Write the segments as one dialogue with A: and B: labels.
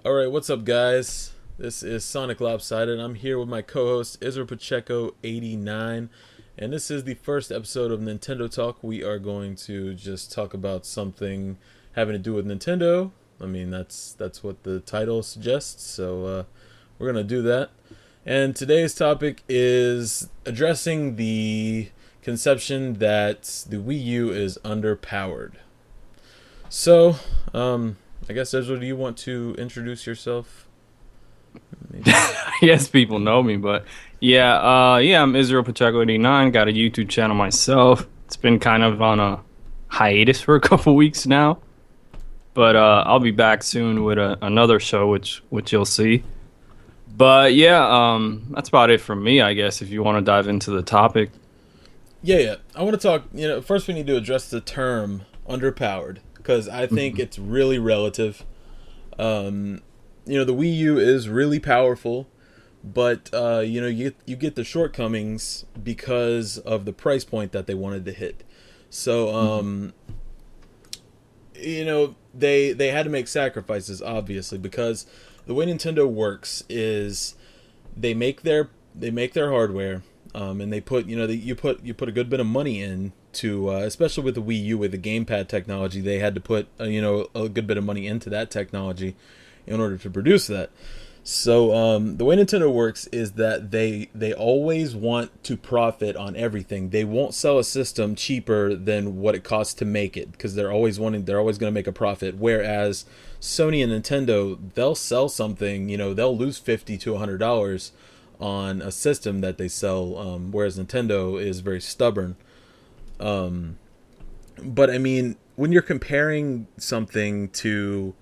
A: All right, what's up, guys? This is Sonic Lopsided. I'm here with my co-host Israel Pacheco 89, and this is the first episode of Nintendo Talk. We are going to just talk about something having to do with Nintendo. I mean, that's what the title suggests, so we're gonna do that. And today's topic is addressing the conception that the Wii U is underpowered. So, I guess, Ezra, do you want to introduce yourself? Maybe.
B: Yes, people know me, but yeah, I'm Israel Pacheco 89. Got a YouTube channel myself. It's been kind of on a hiatus for a couple weeks now, but I'll be back soon with another show, which you'll see. But yeah, that's about it from me, I guess. If you want to dive into the topic.
A: Yeah. I want to talk. First we need to address the term underpowered because I think it's really relative. The Wii U is really powerful, but you get the shortcomings because of the price point that they wanted to hit. So they had to make sacrifices, obviously, because the way Nintendo works is they make their hardware, and they put you put a good bit of money in to especially with the Wii U with the Gamepad technology. They had to put a good bit of money into that technology in order to produce that. So the way Nintendo works is that they always want to profit on everything. They won't sell a system cheaper than what it costs to make it because they're always going to make a profit. Whereas Sony and Nintendo, they'll sell something, they'll lose $50 to $100 on a system that they sell, whereas Nintendo is very stubborn. But I mean, when you're comparing something to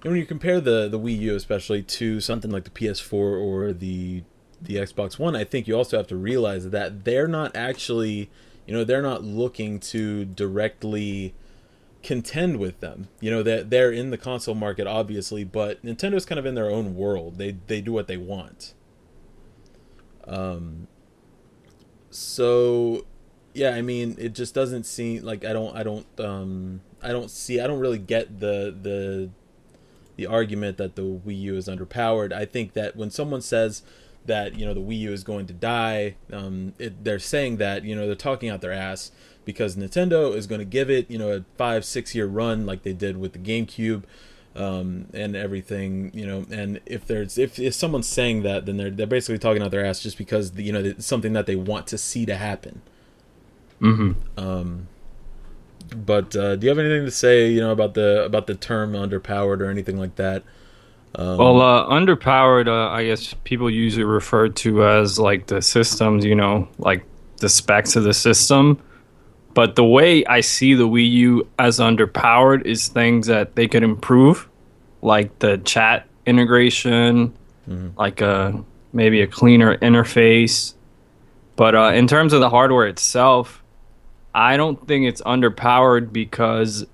A: when you compare the Wii U especially to something like the PS4 or the Xbox One, I think you also have to realize that they're not actually, they're not looking to directly contend with them. That they're in the console market, obviously, but Nintendo's kind of in their own world. They do what they want. So yeah, I mean, it just doesn't seem like I don't really get the argument that the Wii U is underpowered. I think that when someone says that the Wii U is going to die, they're saying that they're talking out their ass because Nintendo is going to give it a 5-6 year run like they did with the GameCube, and everything. And if someone's saying that, then they're basically talking out their ass just because it's something that they want to see to happen. But do you have anything to say, about the term underpowered or anything like that?
B: Well, underpowered, I guess people usually refer to as like the systems, like the specs of the system. But the way I see the Wii U as underpowered is things that they could improve, like the chat integration, like maybe a cleaner interface. But in terms of the hardware itself, I don't think it's underpowered because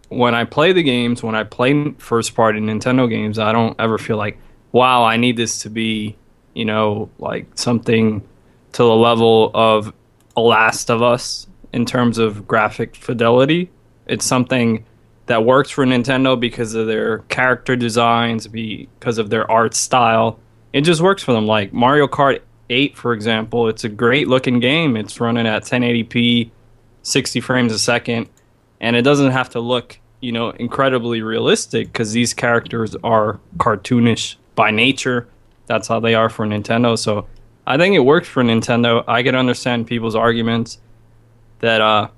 B: when I play the games, when I play first-party Nintendo games, I don't ever feel like, wow, I need this to be, like something to the level of a Last of Us in terms of graphic fidelity. It's something that works for Nintendo because of their character designs, because of their art style. It just works for them. Like Mario Kart 8, for example, it's a great-looking game. It's running at 1080p, 60 frames a second, and it doesn't have to look incredibly realistic because these characters are cartoonish by nature. That's how they are for Nintendo. So I think it works for Nintendo. I can understand people's arguments that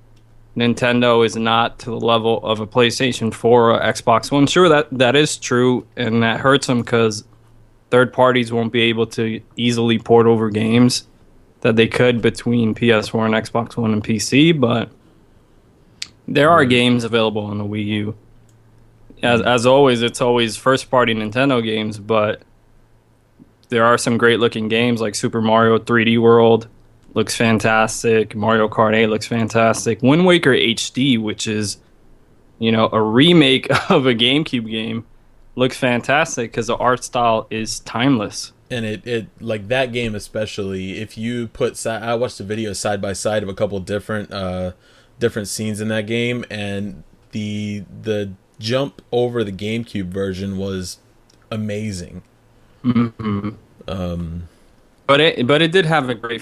B: Nintendo is not to the level of a PlayStation 4 or Xbox One. Sure, that is true, and that hurts them because third parties won't be able to easily port over games that they could between PS4 and Xbox One and PC, but there are games available on the Wii U. As always, it's always first-party Nintendo games, but there are some great-looking games like Super Mario 3D World looks fantastic. Mario Kart 8 looks fantastic. Wind Waker HD, which is a remake of a GameCube game, looks fantastic because the art style is timeless.
A: And it like that game especially, if you put I watched a video side by side of a couple different scenes in that game, and the jump over the GameCube version was amazing.
B: Hmm.
A: Um,
B: But it did have a great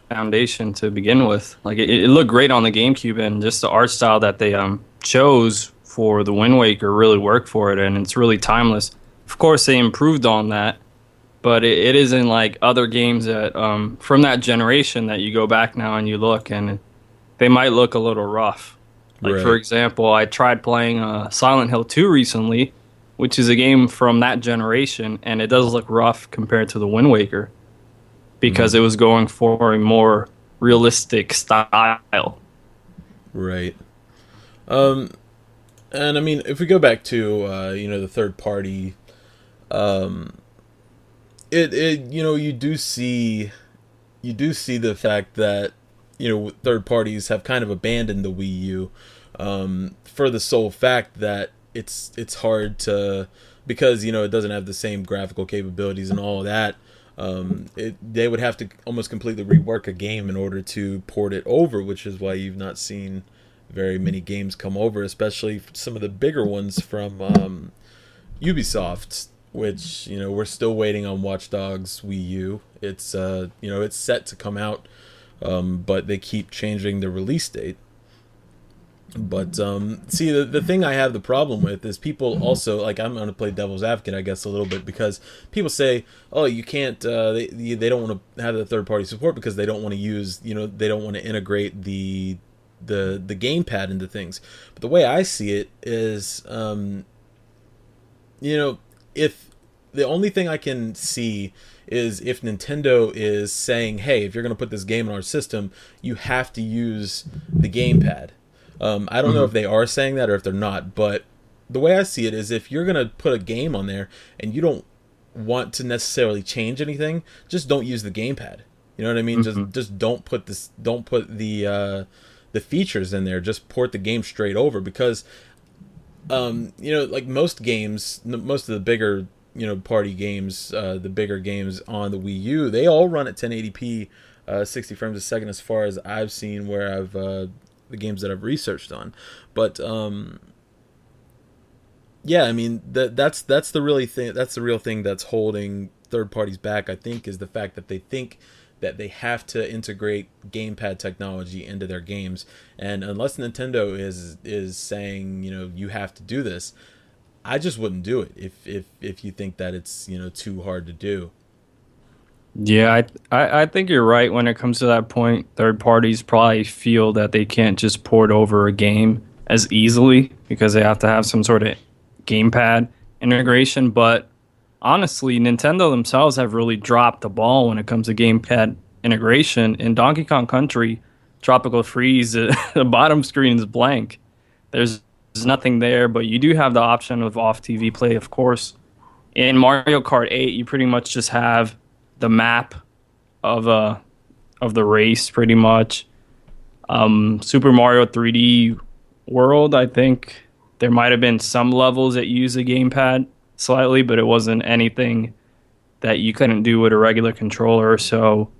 B: foundation to begin with. Like it looked great on the GameCube, and just the art style that they chose for the Wind Waker really worked for it, and it's really timeless. Of course, they improved on that, but it isn't like other games that from that generation that you go back now and you look, and they might look a little rough. Like for
A: right.
B: example, I tried playing Silent Hill 2 recently, which is a game from that generation, and it does look rough compared to the Wind Waker because
A: Mm,
B: it was going for a more realistic style.
A: right. Um, and I mean, if we go back to the third party, um, it you do see the fact that third parties have kind of abandoned the Wii U, for the sole fact that it's hard to, because it doesn't have the same graphical capabilities and all of that. They would have to almost completely rework a game in order to port it over, which is why you've not seen very many games come over, especially some of the bigger ones from Ubisoft, which we're still waiting on Watch Dogs Wii U. It's set to come out, but they keep changing the release date. But see, the thing I have the problem with is people also, like, I'm going to play devil's advocate, I guess, a little bit, because people say, oh, you can't, they don't want to have the third party support because they don't want to use, they don't want to integrate the gamepad into things. But the way I see it is, if the only thing I can see is if Nintendo is saying, hey, if you're going to put this game in our system, you have to use the gamepad. I don't know
B: Hmm.
A: if they are saying that or if they're not, but the way I see it is if you're going to put a game on there and you don't want to necessarily change anything, just don't use the gamepad. You know what I mean? Just
B: Hmm.
A: just don't put the features in there. Just port the game straight over, because like most games, most of the bigger, party games, the bigger games on the Wii U, they all run at 1080p, 60 frames a second, as far as I've seen, where I've the games that I've researched on. But yeah, I mean that's the really thing. That's the real thing that's holding third parties back, I think, is the fact that they think that they have to integrate gamepad technology into their games, and unless Nintendo is saying you have to do this, I just wouldn't do it if you think that it's too hard to do.
B: Yeah, I think you're right when it comes to that point. Third parties probably feel that they can't just port over a game as easily because they have to have some sort of gamepad integration. But honestly, Nintendo themselves have really dropped the ball when it comes to gamepad integration. In Donkey Kong Country, Tropical Freeze, the bottom screen is blank. There's nothing there, but you do have the option of off TV play, of course. In Mario Kart 8, you pretty much just have the map of the race pretty much. Super Mario 3D World, I think there might have been some levels that use a gamepad slightly, but it wasn't anything that you couldn't do with a regular controller. So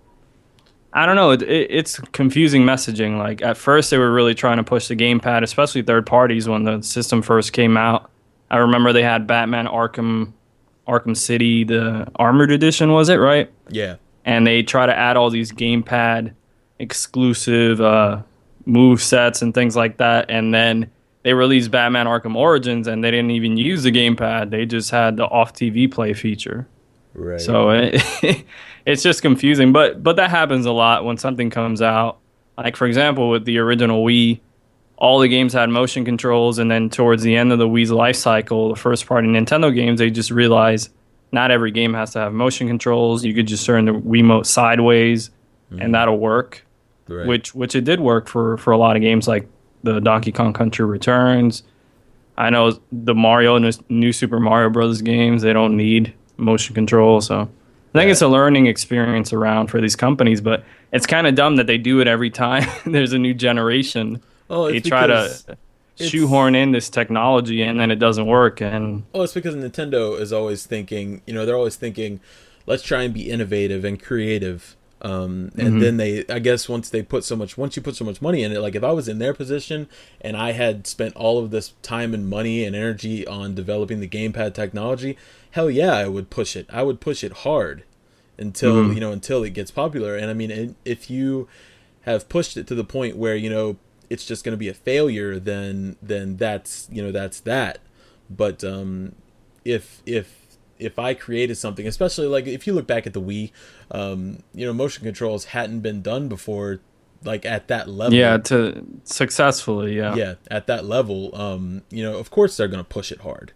B: I don't know. It's confusing messaging. Like at first, they were really trying to push the gamepad, especially third parties when the system first came out. I remember they had Batman Arkham City, the Armored Edition, was it right?
A: Yeah.
B: And they try to add all these gamepad exclusive move sets and things like that. And then they released Batman Arkham Origins, and they didn't even use the gamepad. They just had the off TV play feature.
A: Right.
B: So it's just confusing, but that happens a lot when something comes out. Like for example, with the original Wii, all the games had motion controls, and then towards the end of the Wii's life cycle, the first party Nintendo games, they just realized not every game has to have motion controls. You could just turn the Wiimote sideways, and
A: Mm,
B: that'll work.
A: right.
B: Which it did work for a lot of games like the Donkey Kong Country Returns. I know the Mario and the new Super Mario Brothers games, they don't need motion control. So I think
A: Yeah.
B: it's a learning experience around for these companies, but it's kind of dumb that they do it every time there's a new generation.
A: Oh,
B: They
A: it's
B: try to
A: because it's
B: shoehorn in this technology and then it doesn't work. And
A: Oh, it's because Nintendo is always thinking, they're always thinking, let's try and be innovative and creative, And then I guess once you put so much money in it, like if I was in their position and I had spent all of this time and money and energy on developing the gamepad technology, hell yeah, I would push it. I would push it hard until, until it gets popular. And I mean, if you have pushed it to the point where, it's just going to be a failure, then that's, that's that. But, if I created something, especially like if you look back at the Wii, motion controls hadn't been done before, like at that level.
B: Yeah, to successfully, yeah.
A: Yeah, at that level, of course they're gonna push it hard.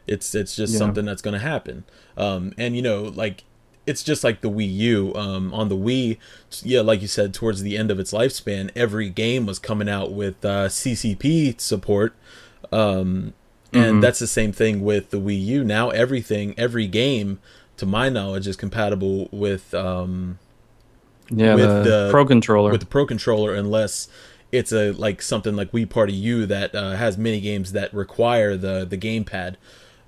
A: It's just something that's gonna happen. And like it's just like the Wii U. On the Wii, yeah, like you said, towards the end of its lifespan, every game was coming out with CCP support. And that's the same thing with the Wii U. Now every game, to my knowledge, is compatible with
B: the Pro Controller.
A: With the Pro Controller, unless it's something like Wii Party U that has mini games that require the gamepad.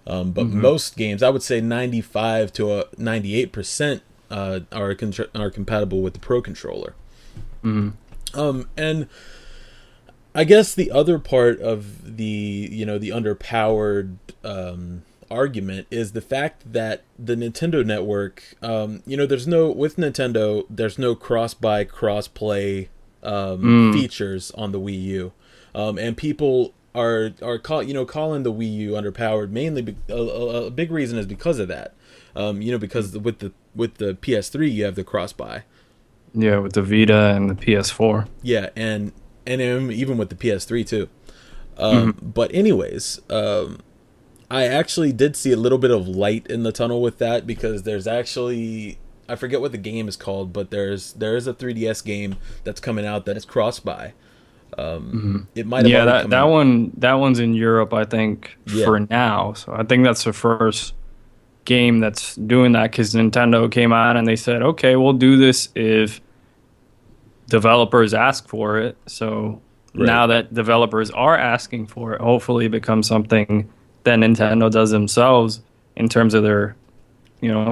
A: But most games, I would say 95 to 98% are compatible with the Pro Controller. And I guess the other part of the the underpowered argument is the fact that the Nintendo network, there's no cross-buy, cross-play features on the Wii U, and people are calling the Wii U underpowered mainly. A big reason is because of that, because with the PS3 you have the cross-buy.
B: Yeah, with the Vita and the PS4.
A: Yeah, and even with the PS3 too. But anyways, I actually did see a little bit of light in the tunnel with that, because there's actually, I forget what the game is called, but there is a 3DS game that's coming out that is cross-buy. It might have
B: that one's in Europe, I think, for now. So I think that's the first game that's doing that, because Nintendo came out and they said, okay, we'll do this if developers ask for it. So now that developers are asking for it, hopefully it becomes something that Nintendo does themselves in terms of their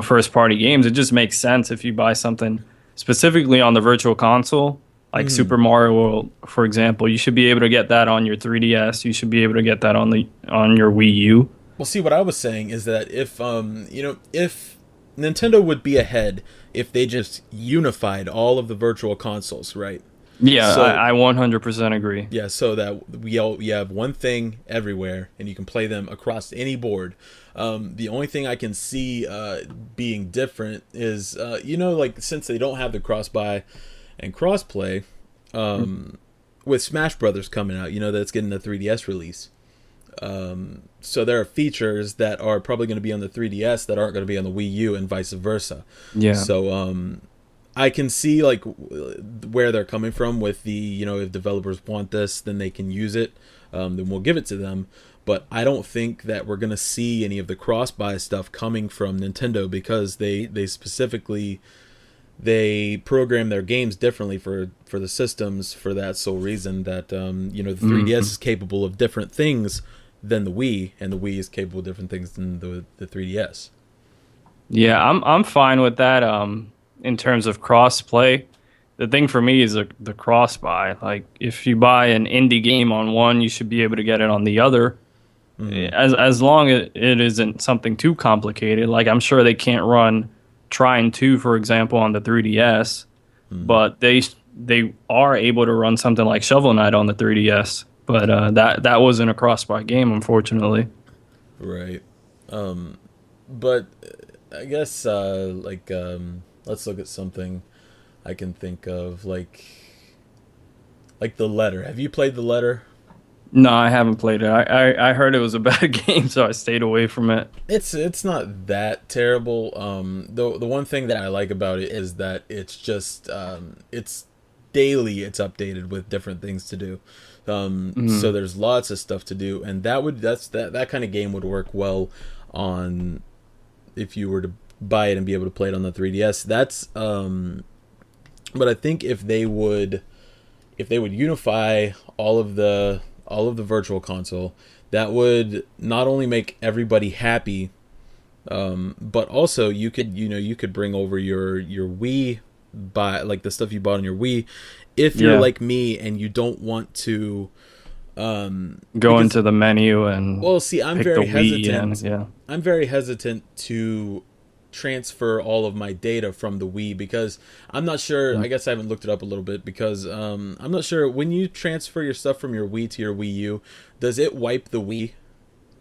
B: first party games. It just makes sense if you buy something specifically on the virtual console, like Super Mario World, for example. You should be able to get that on your 3DS. You should be able to get that on your Wii U.
A: Well, see, what I was saying is that if Nintendo would be ahead if they just unified all of the virtual consoles, right?
B: Yeah, so, I 100% agree.
A: Yeah, so that you have one thing everywhere, and you can play them across any board. The only thing I can see being different is, since they don't have the cross-buy and cross-play, with Smash Brothers coming out, that's getting the 3DS release. So there are features that are probably going to be on the 3DS that aren't going to be on the Wii U, and vice versa.
B: Yeah.
A: So I can see where they're coming from with the if developers want this, then they can use it. Then we'll give it to them. But I don't think that we're going to see any of the cross-buy stuff coming from Nintendo, because they specifically program their games differently for the systems, for that sole reason that the 3DS is capable of different things than the Wii, and the Wii is capable of different things than the 3DS.
B: Yeah, I'm fine with that. In terms of cross-play, the thing for me is the cross-buy. Like, if you buy an indie game on one, you should be able to get it on the other, as long as it isn't something too complicated. Like, I'm sure they can't run Trine 2, for example, on the 3DS, but they are able to run something like Shovel Knight on the 3DS. But that wasn't a cross-buy game, unfortunately.
A: Right. But I guess let's look at something I can think of, like The Letter. Have you played The Letter?
B: No, I haven't played it. I heard it was a bad game, so I stayed away from it.
A: It's not that terrible. The one thing that I like about it is that it's just it's daily. It's updated with different things to do. So there's lots of stuff to do, and that kind of game would work well on, if you were to buy it and be able to play it on the 3DS. But I think if they would unify all of the virtual console, that would not only make everybody happy, but also you could bring over your Wii buy, like the stuff you bought on your Wii, if you're
B: Yeah.
A: like me and you don't want to,
B: Go
A: because,
B: into the menu and
A: well, see,
B: pick the Wii and yeah.
A: I'm very hesitant to transfer all of my data from the Wii because I'm not sure. I guess I haven't looked it up a little bit because I'm not sure when you transfer your stuff from your Wii to your Wii U, does it wipe the Wii?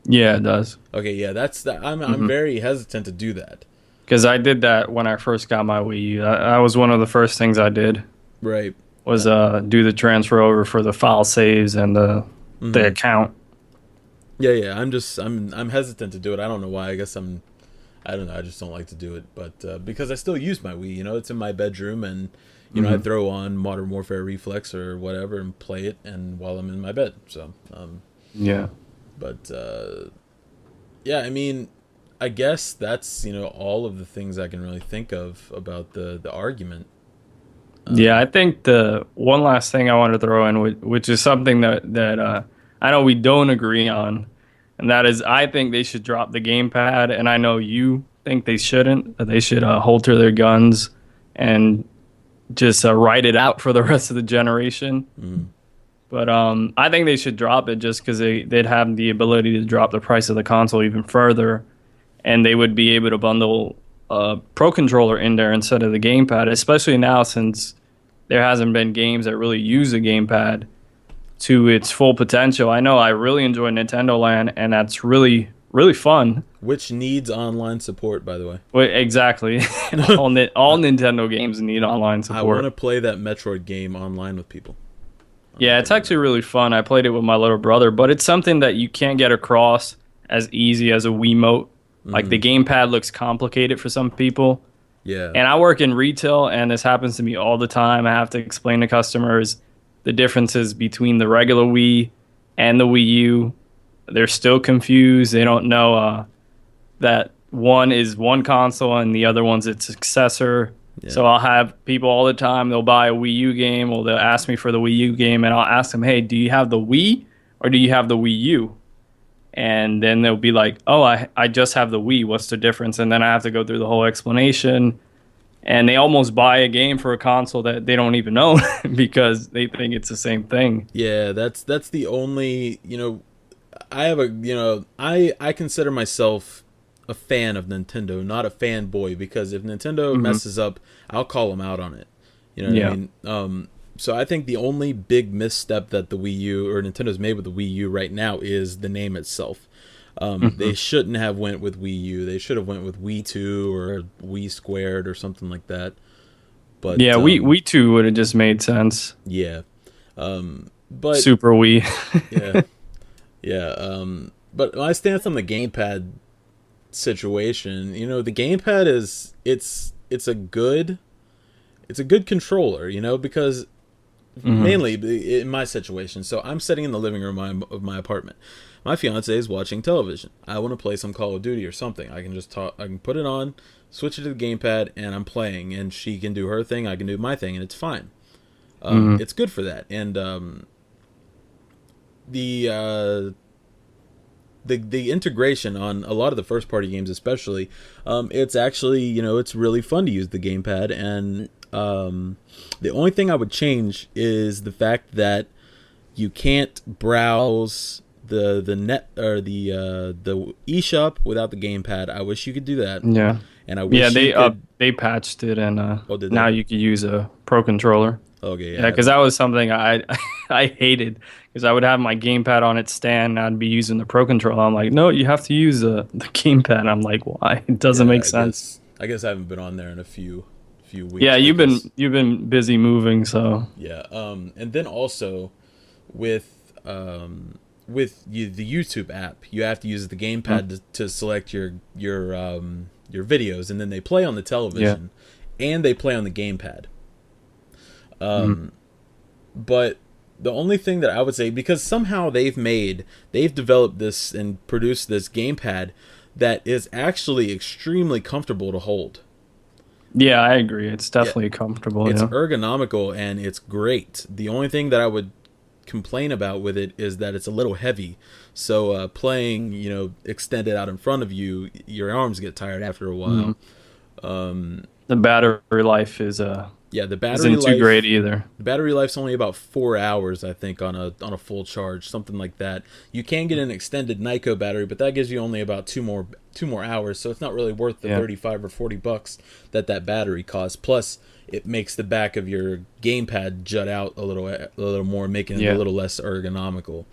B: Yeah, it does.
A: Okay, yeah, that's that. I'm very hesitant to do that.
B: Because I did that when I first got my Wii U. That was one of the first things I did
A: Right.
B: was do the transfer over for the file saves and the account.
A: Yeah, yeah. I'm hesitant to do it. I don't know why. I don't know. I just don't like to do it. But because I still use my Wii, it's in my bedroom, and I throw on Modern Warfare Reflex or whatever and play it, and while I'm in my bed. So
B: Yeah.
A: but yeah, I mean, I guess that's all of the things I can really think of about the argument.
B: Yeah, I think the one last thing I want to throw in, which is something that I know we don't agree on, and that is I think they should drop the gamepad, and I know you think they shouldn't. That they should hold to their guns and just ride it out for the rest of the generation. But I think they should drop it just because they'd have the ability to drop the price of the console even further, and they would be able to bundle a Pro Controller in there instead of the gamepad, especially now since there hasn't been games that really use the gamepad to its full potential. I know I really enjoy Nintendo Land, and that's really, really fun.
A: Which needs online support, by the way.
B: Wait, exactly. All Nintendo games need online
A: I want
B: support.
A: to play that Metroid game online with people.
B: Yeah, it's actually really fun. I played it with my little brother, but it's something that you can't get across as easy as a Wiimote. Like the gamepad looks complicated for some people.
A: Yeah.
B: And I work in retail, and this happens to me all the time. I have to explain to customers the differences between the regular Wii and the Wii U. They're still confused. They don't know that one is one console and the other one's its successor.
A: Yeah.
B: So I'll have people all the time, they'll buy a Wii U game, or they'll ask me for the Wii U game, and I'll ask them, hey, do you have the Wii or do you have the Wii U? And then they'll be like, oh, I just have the Wii. What's the difference? And then I have to go through the whole explanation. And they almost buy a game for a console that they don't even own because they think it's the same thing.
A: Yeah, that's the only, I have I consider myself a fan of Nintendo, not a fanboy, because if Nintendo messes up, I'll call them out on it. You know what I mean? So I think the only big misstep that the Wii U or Nintendo's made with the Wii U right now is the name itself. They shouldn't have went with Wii U. They should have went with Wii 2 or Wii Squared or something like that. But
B: yeah, Wii 2 would have just made sense.
A: Yeah. But
B: Super Wii.
A: yeah. Yeah. But my stance on the gamepad situation, the gamepad is it's a good controller, because mainly in my situation. So I'm sitting in the living room of my apartment. My fiance is watching television. I want to play some Call of Duty or something. I can just talk. I can put it on, switch it to the gamepad, and I'm playing. And she can do her thing. I can do my thing, and it's fine. It's good for that. And the integration on a lot of the first party games, especially, it's actually it's really fun to use the gamepad. And the only thing I would change is the fact that you can't browse the net or the eShop without the gamepad. I wish you could do that.
B: Yeah.
A: And I wish
B: they patched it, and
A: did
B: now
A: they?
B: you could use a Pro Controller.
A: Okay.
B: Yeah, because that was something I hated, because I would have my gamepad on its stand and I'd be using the Pro Controller. I'm like, no, you have to use the gamepad. I'm like, why? It doesn't make sense.
A: I guess I haven't been on there in a few weeks.
B: Yeah, you've been busy moving, so
A: yeah. And then also with the YouTube app, you have to use the gamepad to select your videos, and then they play on the television and they play on the gamepad. But the only thing that I would say, because somehow they've developed this and produced this gamepad that is actually extremely comfortable to hold.
B: Yeah, I agree. It's definitely comfortable.
A: It's ergonomical and it's great. The only thing that I would complain about with it is that it's a little heavy. So playing, extended out in front of you, your arms get tired after a while.
B: The battery life is
A: Yeah, the battery
B: isn't too
A: life.
B: great either.
A: The battery life's only about 4 hours, I think, on a full charge, something like that. You can get an extended Nyko battery, but that gives you only about two more hours, so it's not really worth the
B: Yeah.
A: 35 or $40 that battery costs. Plus, it makes the back of your gamepad jut out a little more, making it a
B: Yeah.
A: little less ergonomical.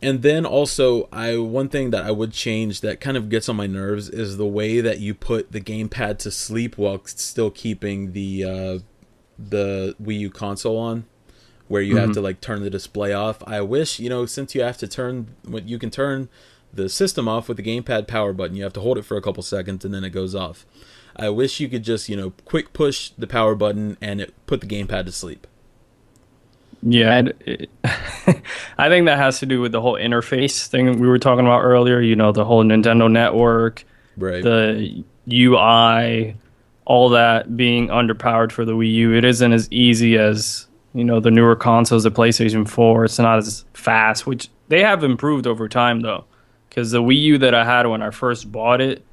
A: And then also, one thing that I would change that kind of gets on my nerves is the way that you put the gamepad to sleep while still keeping the Wii U console on, where you have to like turn the display off. I wish, since you have to you can turn the system off with the gamepad power button. You have to hold it for a couple seconds and then it goes off. I wish you could just, quick push the power button and it put the gamepad to sleep.
B: Yeah, I think that has to do with the whole interface thing we were talking about earlier. The whole Nintendo Network,
A: Right.
B: the UI, all that being underpowered for the Wii U. It isn't as easy as, the newer consoles, the PlayStation 4. It's not as fast, which they have improved over time, though. Because the Wii U that I had when I first bought it,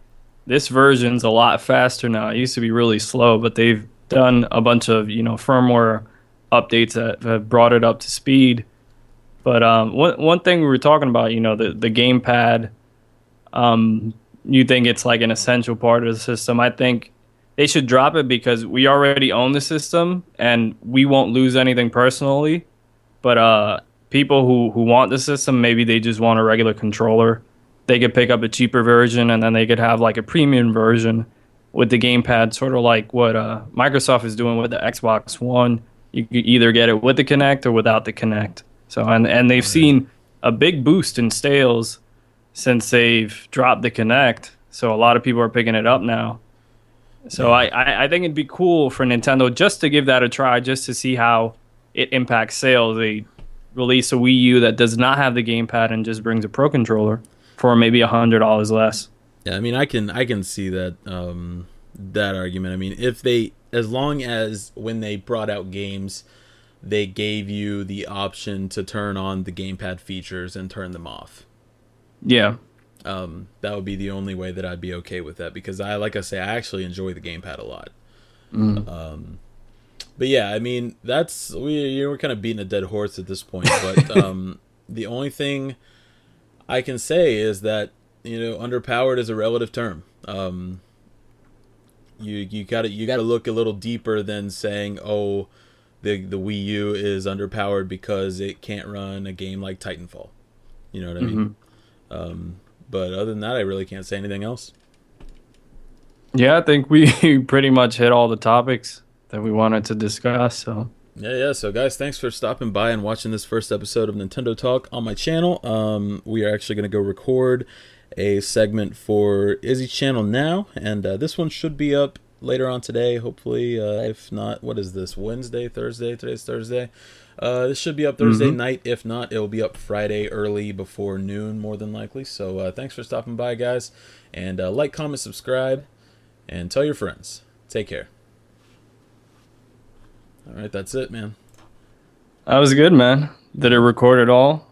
B: this version's a lot faster now. It used to be really slow, but they've done a bunch of, firmware updates that have brought it up to speed. But one thing we were talking about, the gamepad, you think it's like an essential part of the system. I think they should drop it because we already own the system and we won't lose anything personally. But people who want the system, maybe they just want a regular controller. They could pick up a cheaper version and then they could have like a premium version with the gamepad, sort of like what Microsoft is doing with the Xbox One. You could either get it with the Kinect or without the Kinect. So and they've seen a big boost in sales since they've dropped the Kinect. So a lot of people are picking it up now. So I think it'd be cool for Nintendo just to give that a try, just to see how it impacts sales. They release a Wii U that does not have the gamepad and just brings a Pro controller for maybe $100 less.
A: Yeah, I mean, I can see that that argument. I mean, as long as when they brought out games, they gave you the option to turn on the gamepad features and turn them off.
B: Yeah.
A: That would be the only way that I'd be okay with that, because like I say, I actually enjoy the gamepad a lot. But yeah, I mean, we're kind of beating a dead horse at this point. But the only thing I can say is that underpowered is a relative term. You gotta look a little deeper than saying, oh, the Wii U is underpowered because it can't run a game like Titanfall. You know what I mean? But other than that, I really can't say anything else.
B: Yeah, I think we pretty much hit all the topics that we wanted to discuss. So
A: Yeah. So guys, thanks for stopping by and watching this first episode of Nintendo Talk on my channel. We are actually gonna go record a segment for Izzy's channel now, and this one should be up later on today, hopefully. If not, what is this, Wednesday, Thursday? Today's Thursday. This should be up Thursday night. If not, it'll be up Friday early before noon, more than likely. So thanks for stopping by, guys, and like, comment, subscribe, and tell your friends. Take care. All right, that's it, man.
B: that was good, man. Did it record it all?